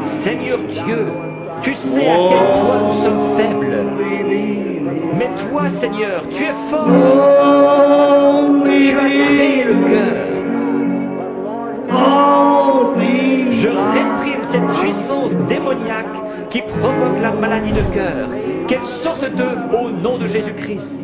Seigneur Dieu, tu sais à quel point nous sommes faibles. Mais toi, Seigneur, tu es fort. Tu as créé le cœur. Je réprime cette puissance démoniaque qui provoque la maladie de cœur. Qu'elle sorte d'eux au nom de Jésus-Christ.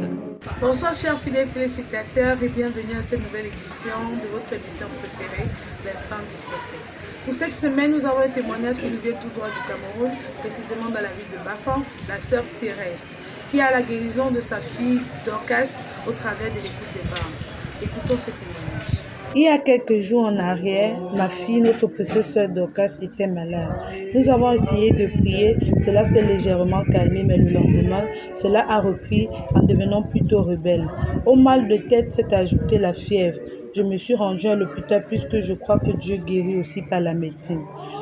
Bonsoir chers fidèles téléspectateurs et bienvenue à cette nouvelle édition de votre émission préférée, l'Instant du Prophète. Pour cette semaine, nous avons un témoignage qui nous vient tout droit du Cameroun, précisément dans la ville de Bafang, la sœur Thérèse, qui a la guérison de sa fille Dorcas au travers de l'écoute des barres. Écoutons ce témoignage. Il y a quelques jours en arrière, ma fille, notre précieuse sœur Dorcas, était malade. Nous avons essayé de prier, cela s'est légèrement calmé, mais le lendemain, cela a repris en devenant plutôt rebelle. Au mal de tête s'est ajoutée la fièvre. Je me suis rendue à l'hôpital puisque je crois que Dieu guérit aussi par la médecine.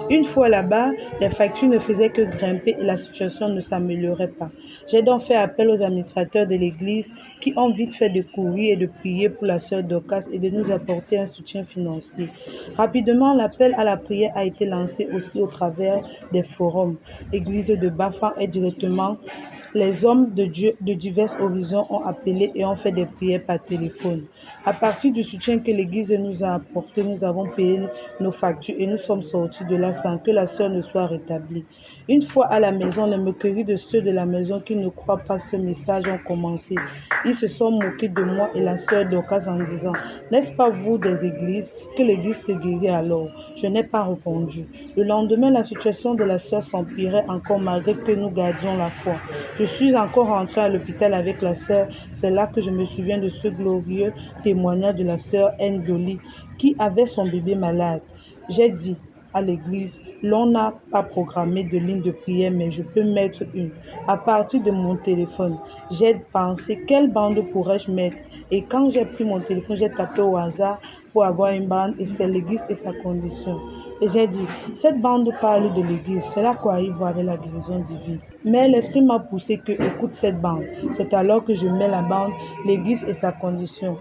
Une fois là-bas, les factures ne faisaient que grimper et la situation ne s'améliorait pas. J'ai donc fait appel aux administrateurs de l'église qui ont vite fait de courir et de prier pour la sœur Dorcas et de nous apporter un soutien financier. Rapidement, l'appel à la prière a été lancé aussi au travers des forums. L'église de Bafang est directement. Les hommes de Dieu de divers horizons ont appelé et ont fait des prières par téléphone. À partir du soutien que l'Église nous a apporté, nous avons payé nos factures et nous sommes sortis de là sans que la sœur ne soit rétablie. Une fois à la maison, les moqueries de ceux de la maison qui ne croient pas ce message ont commencé. Ils se sont moqués de moi et la sœur Dorcas en disant « N'est-ce pas vous des églises que l'Église te guérit alors ?» Je n'ai pas répondu. Le lendemain, la situation de la sœur s'empirait encore malgré que nous gardions la foi. Je suis encore rentrée à l'hôpital avec la sœur. C'est là que je me souviens de ce glorieux témoignage de la sœur Ndoli qui avait son bébé malade. J'ai dit à l'église, l'on n'a pas programmé de ligne de prière, mais je peux mettre une. À partir de mon téléphone, j'ai pensé quelle bande pourrais-je mettre. Et quand j'ai pris mon téléphone, j'ai tapé au hasard pour avoir une bande et c'est l'église et sa condition. Et j'ai dit, cette bande parle de l'église, c'est là quoi il voit avec la guérison divine. Mais l'esprit m'a poussé que écoute cette bande. C'est alors que je mets la bande, l'église et sa condition.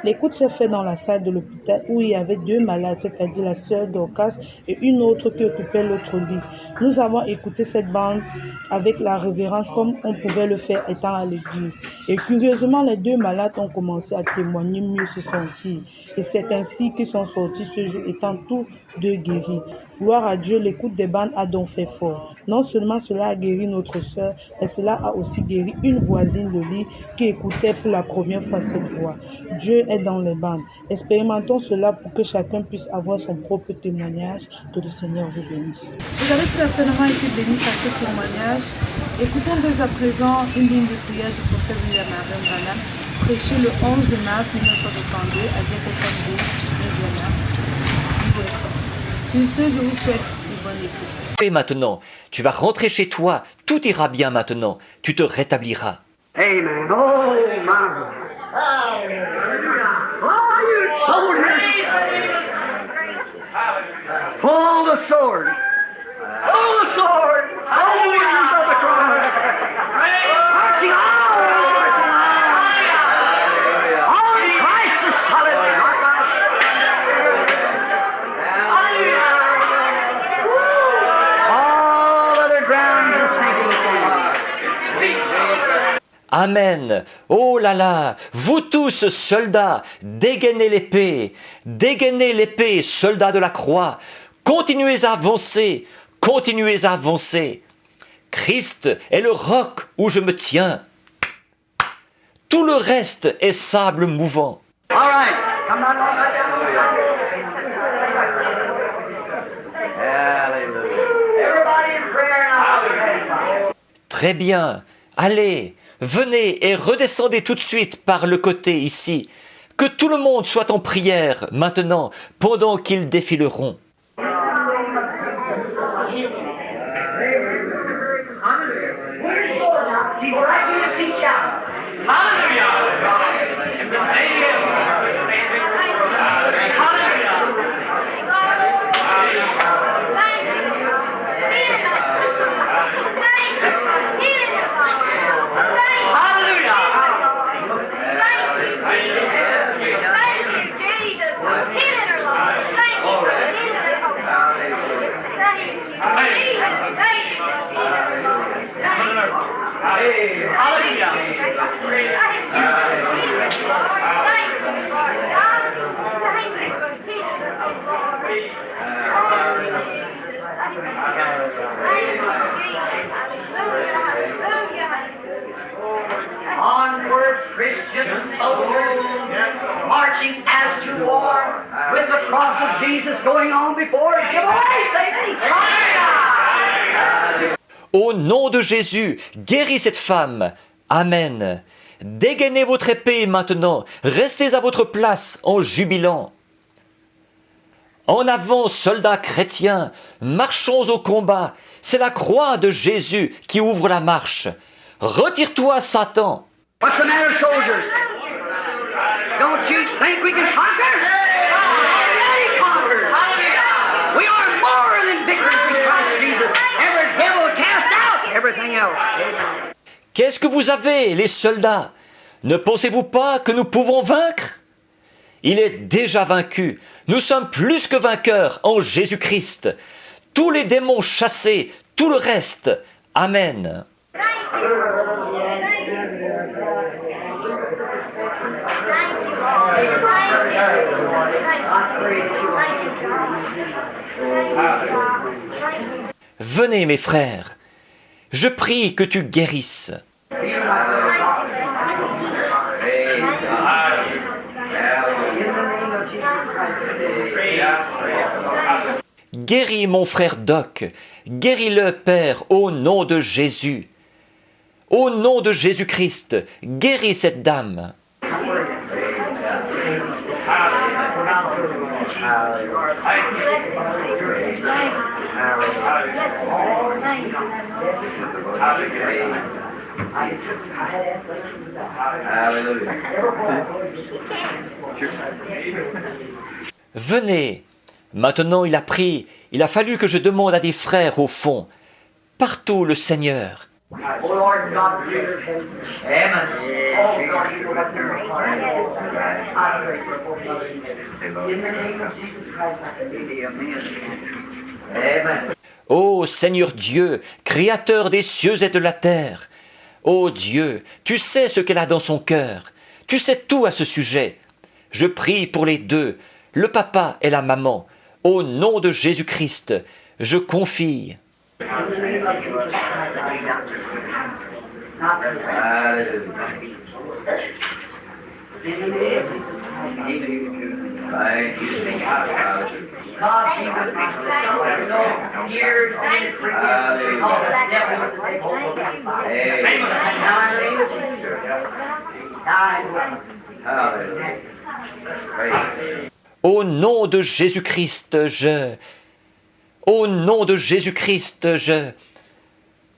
L'écoute se fait dans la salle de l'hôpital où il y avait deux malades, c'est-à-dire la sœur Dorcas et une autre qui occupait l'autre lit. Nous avons écouté cette bande avec la révérence comme on pouvait le faire étant à l'église. Et curieusement, les deux malades ont commencé à témoigner mieux se sentir. Et c'est ainsi qu'ils sont sortis ce jour étant tous deux guéris. Gloire à Dieu, l'écoute des bandes a donc fait fort. Non seulement cela a guéri notre sœur, mais cela a aussi guéri une voisine de lit qui écoutait pour la première fois cette voix. Dieu est dans les bandes. Expérimentons cela pour que chacun puisse avoir son propre témoignage. Que le Seigneur vous bénisse. Vous avez certainement été bénis par ce témoignage. Écoutons dès à présent une ligne de prière du prophète William Branham, prêchée le 11 mars 1962 à Jeffersonville, Indiana, USA. Sur ce, je vous souhaite une bonne écoute. Et maintenant, tu vas rentrer chez toi, tout ira bien maintenant, tu te rétabliras. Amen. Oh, my. Oh, you soldiers! Pull the sword! Pull the sword! All the wings of the cross! Marching on! On Christ the solid rock! All other ground is sinking sand. Amen. Oh là là, vous tous, soldats, dégainez l'épée, soldats de la croix. Continuez à avancer, continuez à avancer. Christ est le roc où je me tiens. Tout le reste est sable mouvant. All right, come on. Hallelujah. Everybody in prayer now. Très bien, allez, venez et redescendez tout de suite par le côté ici. Que tout le monde soit en prière maintenant, pendant qu'ils défileront. Onward, Christian souls, marching as to war, with the cross of Jesus going on before us. Give away, Satan! Au nom de Jésus, guéris cette femme. Amen. Dégainez votre épée maintenant. Restez à votre place en jubilant. En avant, soldats chrétiens, marchons au combat. C'est la croix de Jésus qui ouvre la marche. Retire-toi, Satan. What's the matter, soldiers? Don't you think we can conquer? Already conquered. We are more than victors in Christ Jesus. Every devil cast out, everything else. Qu'est-ce que vous avez, les soldats? Ne pensez-vous pas que nous pouvons vaincre? Il est déjà vaincu. Nous sommes plus que vainqueurs en Jésus-Christ. Tous les démons chassés, tout le reste. Amen. Venez, mes frères. Je prie que tu guérisses. Guéris mon frère Doc, guéris-le, Père, au nom de Jésus. Au nom de Jésus-Christ, guéris cette dame. Venez. Maintenant il a fallu que je demande à des frères au fond. Partout le Seigneur. Oh Lord God, Amen. Oh God, you know what their heart is. I pray for both. In the name of Jesus Christ, I pray. Amen. Ô Seigneur Dieu, Créateur des cieux et de la terre, ô Dieu, tu sais ce qu'elle a dans son cœur, tu sais tout à ce sujet. Je prie pour les deux, le papa et la maman, au nom de Jésus-Christ, je confie. Au nom de Jésus-Christ, Au nom de Jésus-Christ,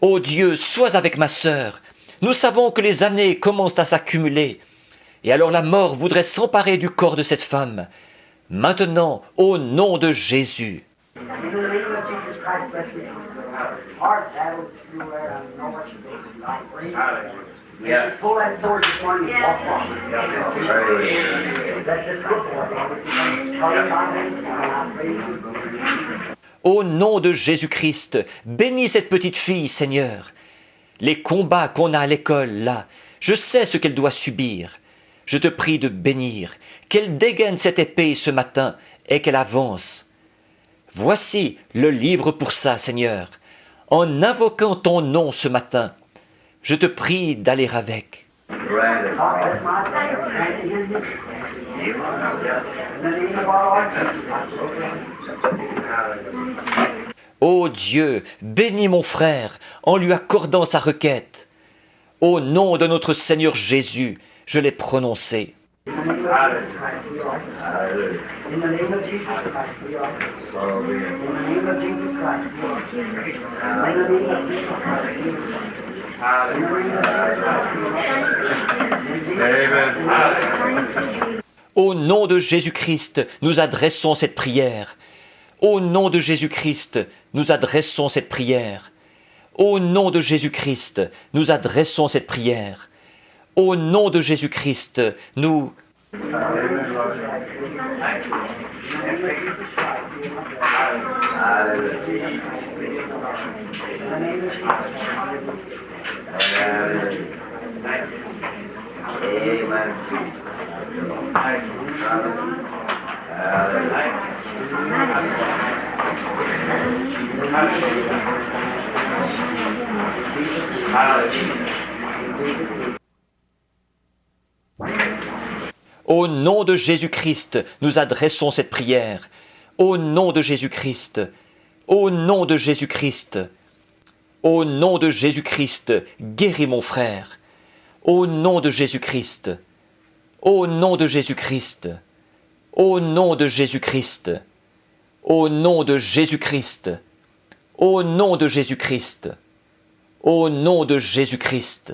Ô Dieu, sois avec ma sœur. Nous savons que les années commencent à s'accumuler. Et alors la mort voudrait s'emparer du corps de cette femme. Maintenant, au nom de Jésus. Au nom de Jésus-Christ, bénis cette petite fille, Seigneur. Les combats qu'on a à l'école, là, je sais ce qu'elle doit subir. Je te prie de bénir, qu'elle dégaine cette épée ce matin et qu'elle avance. Voici le livre pour ça, Seigneur. En invoquant ton nom ce matin, je te prie d'aller avec. Ô Dieu, bénis mon frère en lui accordant sa requête. Au nom de notre Seigneur Jésus, je l'ai prononcé. Au nom de Jésus-Christ, nous adressons cette prière. Au nom de Jésus-Christ, nous adressons cette prière. Au nom de Jésus-Christ, nous adressons cette prière. Au nom de Jésus-Christ, nous... Au nom de Jésus-Christ, nous adressons cette prière. Au nom de Jésus-Christ, au nom de Jésus-Christ, au nom de Jésus-Christ, guéris mon frère. Au nom de Jésus-Christ, au nom de Jésus-Christ, au nom de Jésus-Christ, au nom de Jésus-Christ, au nom de Jésus-Christ, au nom de Jésus-Christ.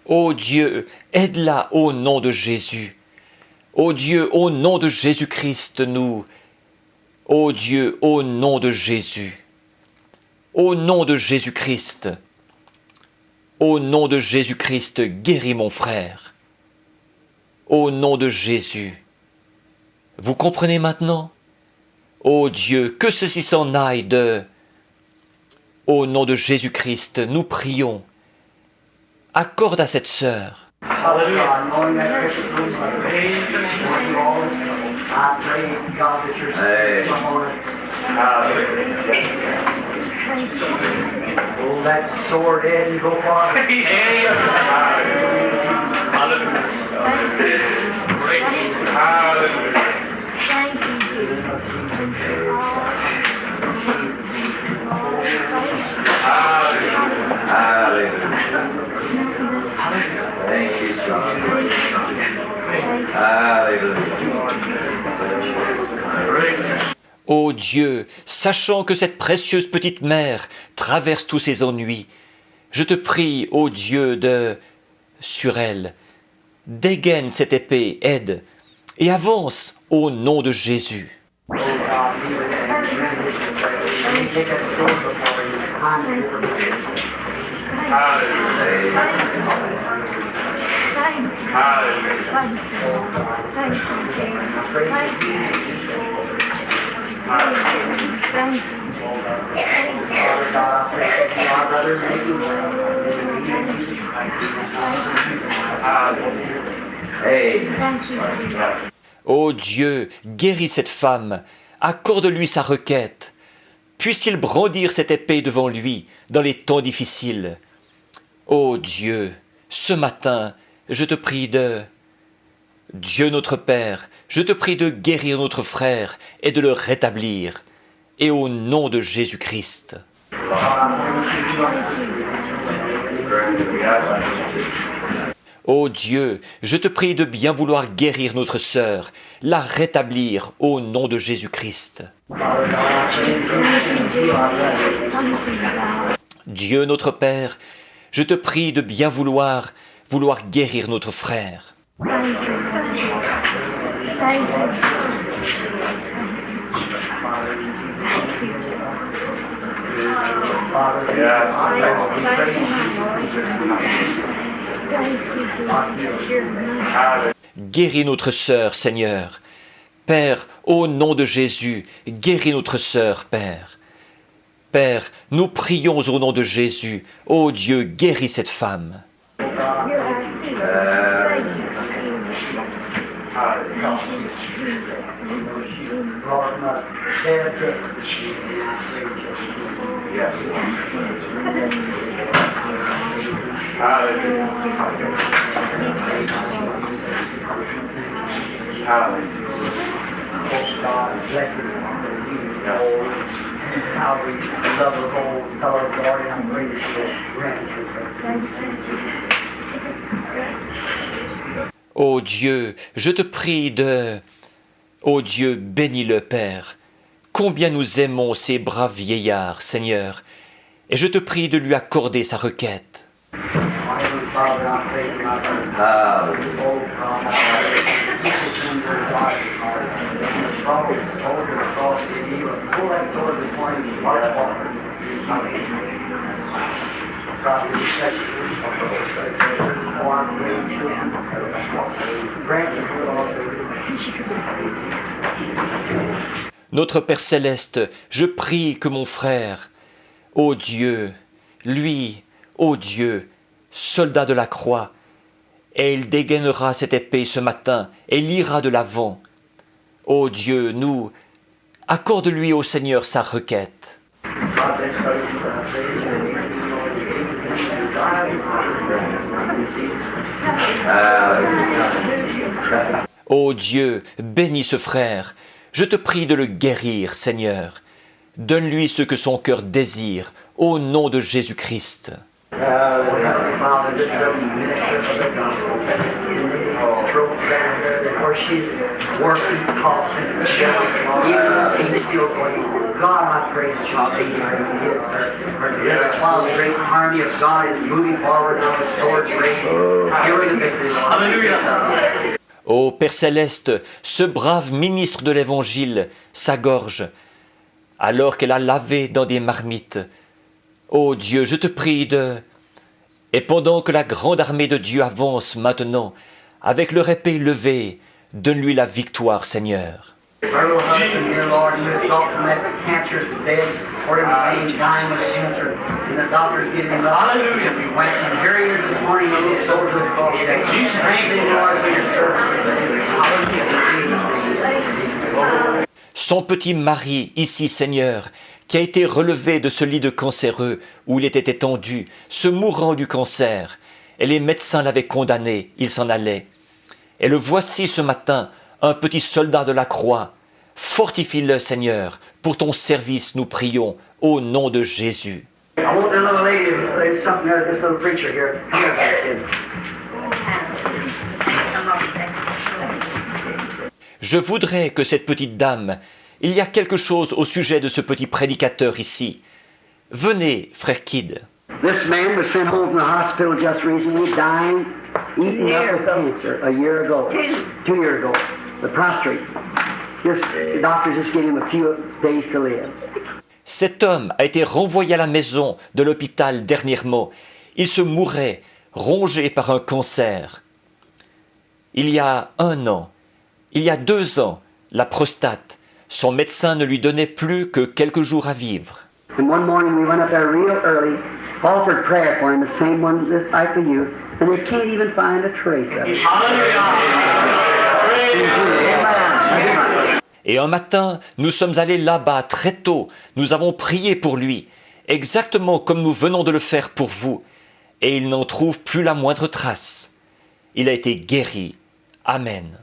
Ô Dieu, aide-la au nom de Jésus. Ô Dieu, au nom de Jésus-Christ, nous. Ô Dieu, au nom de Jésus. Au nom de Jésus-Christ. Au nom de Jésus-Christ, guéris mon frère. Au nom de Jésus. Vous comprenez maintenant? Ô Dieu, que ceci s'en aille de... Au nom de Jésus-Christ, nous prions. Accorde à cette sœur. Hold that sword in and go for Ô Dieu, sachant que cette précieuse petite mère traverse tous ses ennuis, je te prie, ô Dieu, sur elle, dégaine cette épée, aide, et avance au nom de Jésus. Ô Dieu, guéris cette femme, accorde-lui sa requête. Puisse-t-il brandir cette épée devant lui dans les temps difficiles. Ô Dieu, ce matin, je te prie de... Dieu notre Père, je te prie de guérir notre frère et de le rétablir. Et au nom de Jésus-Christ. Ô Dieu, je te prie de bien vouloir guérir notre sœur, la rétablir au nom de Jésus-Christ. Dieu notre Père, je te prie de bien vouloir guérir notre frère. Guéris notre sœur, Seigneur. Père, au nom de Jésus, guéris notre sœur, Père. Père, nous prions au nom de Jésus. Ô Dieu, guéris cette femme. Ô Dieu, je te prie de... Ô Dieu, bénis-le, Père. Combien nous aimons ces braves vieillards, Seigneur, et je te prie de lui accorder sa requête. Notre Père céleste, je prie que mon frère, ô Dieu, lui, ô Dieu, soldat de la croix, et il dégainera cette épée ce matin et il ira de l'avant. Ô Dieu, nous, accorde-lui au Seigneur sa requête. Ô Dieu, bénis ce frère. Je te prie de le guérir, Seigneur. Donne-lui ce que son cœur désire, au nom de Jésus-Christ. Ô Père céleste, ce brave ministre de l'Évangile s'agorge, alors qu'elle a lavé dans des marmites. Ô Dieu, je te prie de... Et pendant que la grande armée de Dieu avance maintenant, avec leur épée levée, donne-lui la victoire, Seigneur. Son petit mari, ici, Seigneur, qui a été relevé de ce lit de cancéreux où il était étendu, se mourant du cancer, et les médecins l'avaient condamné, il s'en allait. Et le voici ce matin, un petit soldat de la croix. Fortifie-le, Seigneur, pour ton service, nous prions, au nom de Jésus. Je voudrais que cette petite dame, il y a quelque chose au sujet de ce petit prédicateur ici. Venez, frère Kidd. This man was sent home from the hospital just recently, dying, eaten up with cancer a year ago, 2 years ago, the prostrate. The doctors just gave him a few days to live. Cet homme a été renvoyé à la maison de l'hôpital dernièrement. Il se mourait, rongé par un cancer. Il y a 1 an, il y a 2 ans, la prostate. Son médecin ne lui donnait plus que quelques jours à vivre. And one morning we went up there real early, offered prayer for him, the same one just like for you, and they can't even find a trace of it. Et un matin, nous sommes allés là-bas très tôt. Nous avons prié pour lui, exactement comme nous venons de le faire pour vous. Et il n'en trouve plus la moindre trace. Il a été guéri. Amen.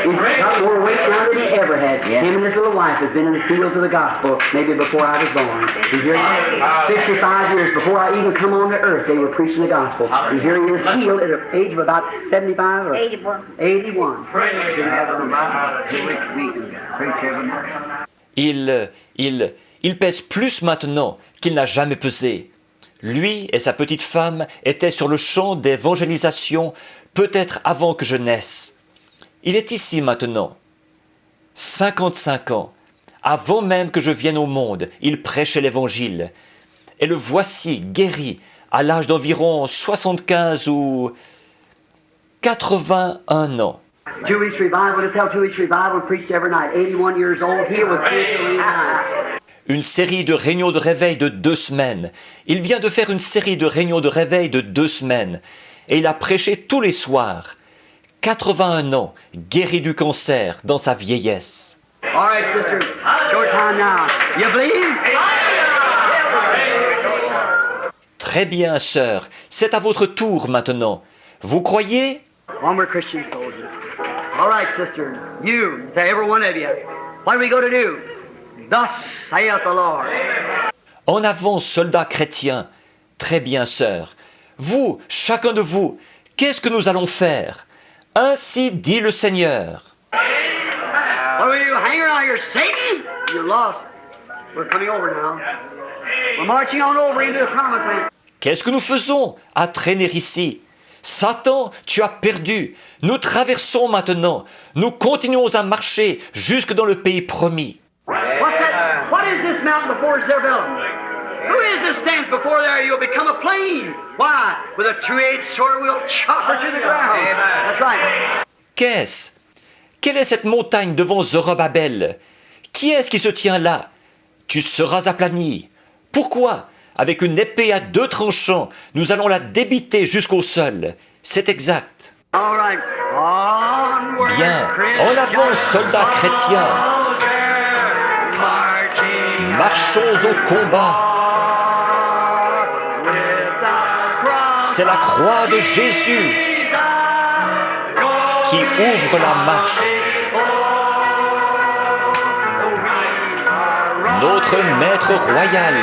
He's got more weight now than he ever had. Him and his little wife has been in the fields of the gospel maybe before I was born. And here he is, 55 years before I even come on to earth, they were preaching the gospel. And here he is healed at an age of about 75 or 81. Il pèse plus maintenant qu'il n'a jamais pesé. Lui et sa petite femme étaient sur le champ d'évangélisation peut-être avant que je naisse. Il est ici maintenant. 55 ans. Avant même que je vienne au monde, il prêchait l'évangile. Et le voici guéri à l'âge d'environ 75 ou 81 ans. 2 weeks revival, to tell 2 weeks revival, preached every night. 81 years old, here with Une série de réunions de réveil de 2 semaines. Il vient de faire une série de réunions de réveil de 2 semaines. Et il a prêché tous les soirs. 81 ans, guéri du cancer dans sa vieillesse. All right, sister, your time now. You believe? Très bien, sœur, c'est à votre tour maintenant. Vous croyez? One more Christian soldier. All right, sister. You, to every one of you. What are we going to do? Thus saith the Lord. En avant, soldats chrétiens. Très bien, sœur. Vous, chacun de vous, qu'est-ce que nous allons faire? Ainsi dit le Seigneur. What will you hang around here, Satan? You're lost. We're coming over now. We're marching on over into the promised land. Qu'est-ce que nous faisons à traîner ici? Satan, tu as perdu. Nous traversons maintenant. Nous continuons à marcher jusque dans le pays promis. What's that? What is this mountain before Zerubbabel? Who is this stands before there? You'll become a plain. Why? With a two-edged sword, we'll chop her to the ground. That's right. Qu'est-ce? Quelle est cette montagne devant Zorobabel? Qui est-ce qui se tient là? Tu seras aplani. Pourquoi? Avec une épée à 2 tranchants, nous allons la débiter jusqu'au sol. C'est exact. All right. Onward, Bien, en avant, soldats chrétiens. Marchons au combat. C'est la croix de Jésus qui ouvre la marche. Notre Maître royal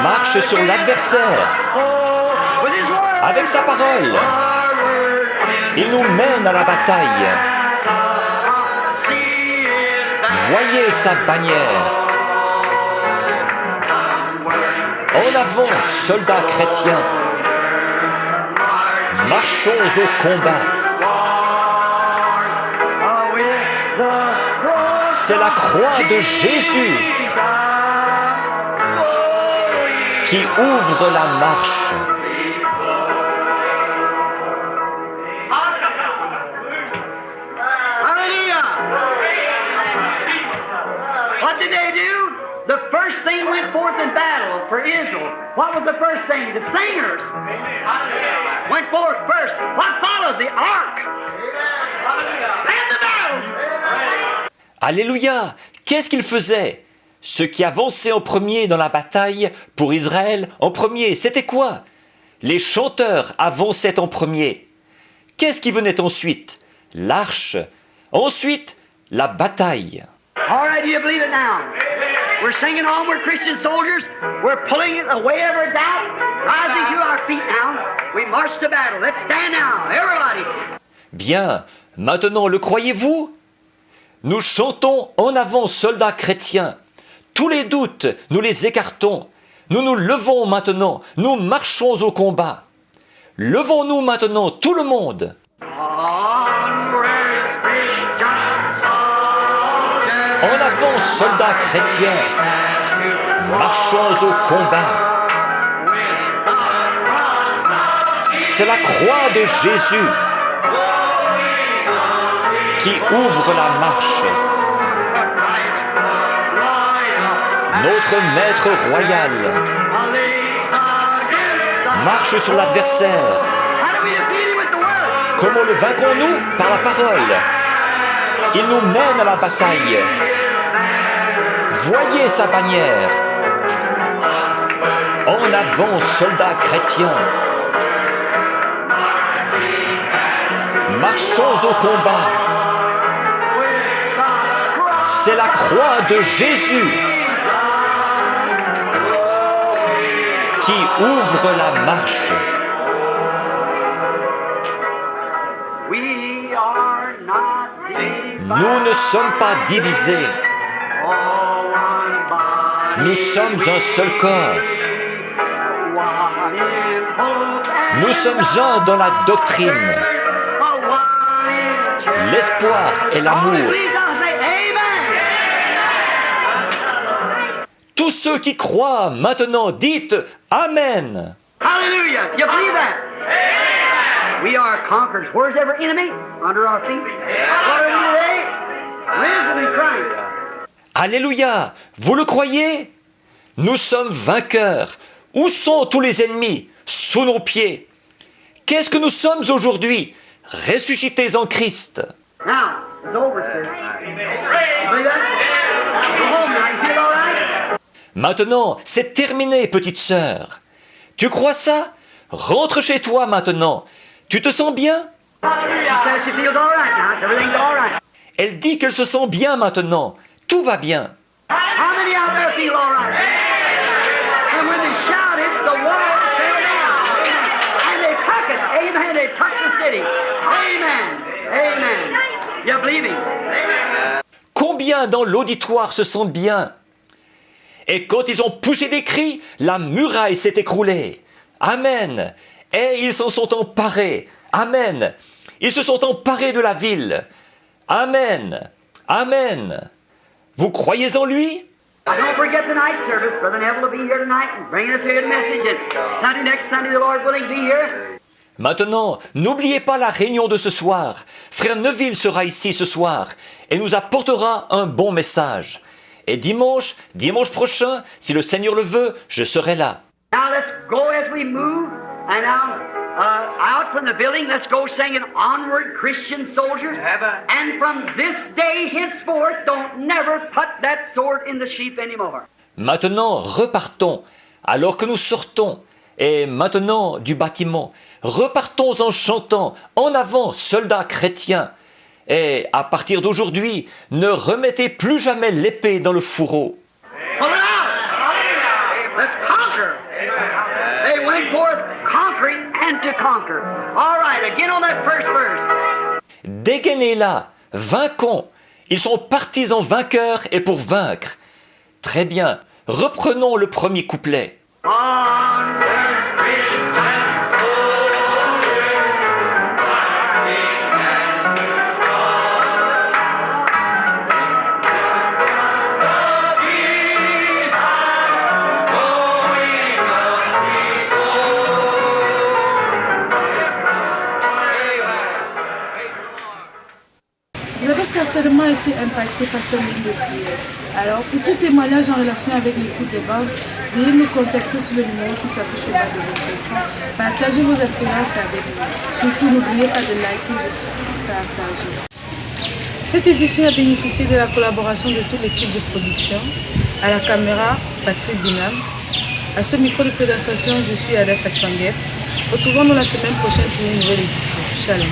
marche sur l'adversaire avec sa parole. Il nous mène à la bataille. Voyez sa bannière. En avant, soldats chrétiens. Marchons au combat. C'est la croix de Jésus qui ouvre la marche. What did they do? The first thing went forth in battle for Israel. What was the first thing? The singers went forth first. What followed? The ark. And the battle. Alléluia! Qu'est-ce qu'ils faisaient? Ceux qui avançaient en premier dans la bataille pour Israël, en premier, c'était quoi? Les chanteurs avançaient en premier. Qu'est-ce qui venait ensuite? L'arche. Ensuite, la bataille. All right, do you believe it now? We're singing onward, Christian soldiers. We're pulling it away every doubt. Rising to our feet now. We march to battle. Let's stand now, everybody. Bien, maintenant le croyez-vous? Nous chantons en avant, soldats chrétiens. Tous les doutes, nous les écartons. Nous nous levons maintenant. Nous marchons au combat. Levons-nous maintenant, tout le monde. En avant, soldats chrétiens. Marchons au combat. C'est la croix de Jésus qui ouvre la marche. Notre Maître royal marche sur l'adversaire. Comment le vaincrons-nous? Par la parole. Il nous mène à la bataille. Voyez sa bannière. En avant, soldats chrétiens. Marchons au combat. C'est la croix de Jésus qui ouvre la marche. Nous ne sommes pas divisés. Nous sommes un seul corps. Nous sommes un dans la doctrine. L'espoir et l'amour. Tous ceux qui croient maintenant, dites Amen. Hallelujah. You believe that? We are conquerors. Where's every enemy? Under our feet. What are we today? Risen in Christ. Alléluia. Vous le croyez? Nous sommes vainqueurs. Où sont tous les ennemis? Sous nos pieds. Qu'est-ce que nous sommes aujourd'hui? Ressuscités en Christ. Now, it's over, sir. You believe that? Go home now. You feel all right? Maintenant, c'est terminé, petite sœur. Tu crois ça? Rentre chez toi maintenant. Tu te sens bien? She says she feels all right now. Everything's all right. Elle dit qu'elle se sent bien maintenant. Tout va bien. How many out there feel all right? And when they shouted, the wall fell down. And they took it. Amen. They took the city. Amen. Amen. You believe him? Combien dans l'auditoire se sentent bien? Et quand ils ont poussé des cris, la muraille s'est écroulée. Amen. Et ils s'en sont emparés. Amen. Ils se sont emparés de la ville. Amen. Amen. Vous croyez en lui? Now don't forget the night service. Brother Neville will be here tonight and bringing us a message. And Sunday, next Sunday, the Lord willing, be here. Maintenant, n'oubliez pas la réunion de ce soir. Frère Neville sera ici ce soir et nous apportera un bon message. Et dimanche prochain, si le Seigneur le veut, je serai là. Now let's go as we move. And now, out from the building, let's go singing Onward Christian Soldiers. And from this day henceforth, don't never put that sword in the sheath anymore. Maintenant, repartons, alors que nous sortons, et maintenant du bâtiment, repartons en chantant, en avant, soldats chrétiens. Et à partir d'aujourd'hui, ne remettez plus jamais l'épée dans le fourreau. Pull it out! Let's conquer! They went forth conquering and to conquer. All right, again on that first verse. Dégainez-la, vainquons. Ils sont partis en vainqueurs et pour vaincre. Très bien, reprenons le premier couplet. Onward, Christian Vous avez certainement été impacté par cette ligne de prière. Alors, pour tout témoignage en relation avec l'écoute des bandes, veuillez nous contacter sur le numéro qui s'affiche au bas de votre écran. Partagez vos expériences avec nous. Surtout, n'oubliez pas de liker et de partager. Cette édition a bénéficié de la collaboration de toute l'équipe de production. À la caméra, Patrick Binam. À ce micro de présentation, je suis Adès Achwanguet. Retrouvons-nous la semaine prochaine pour une nouvelle édition. Shalom.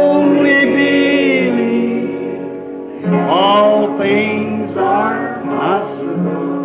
Only believe all things are possible.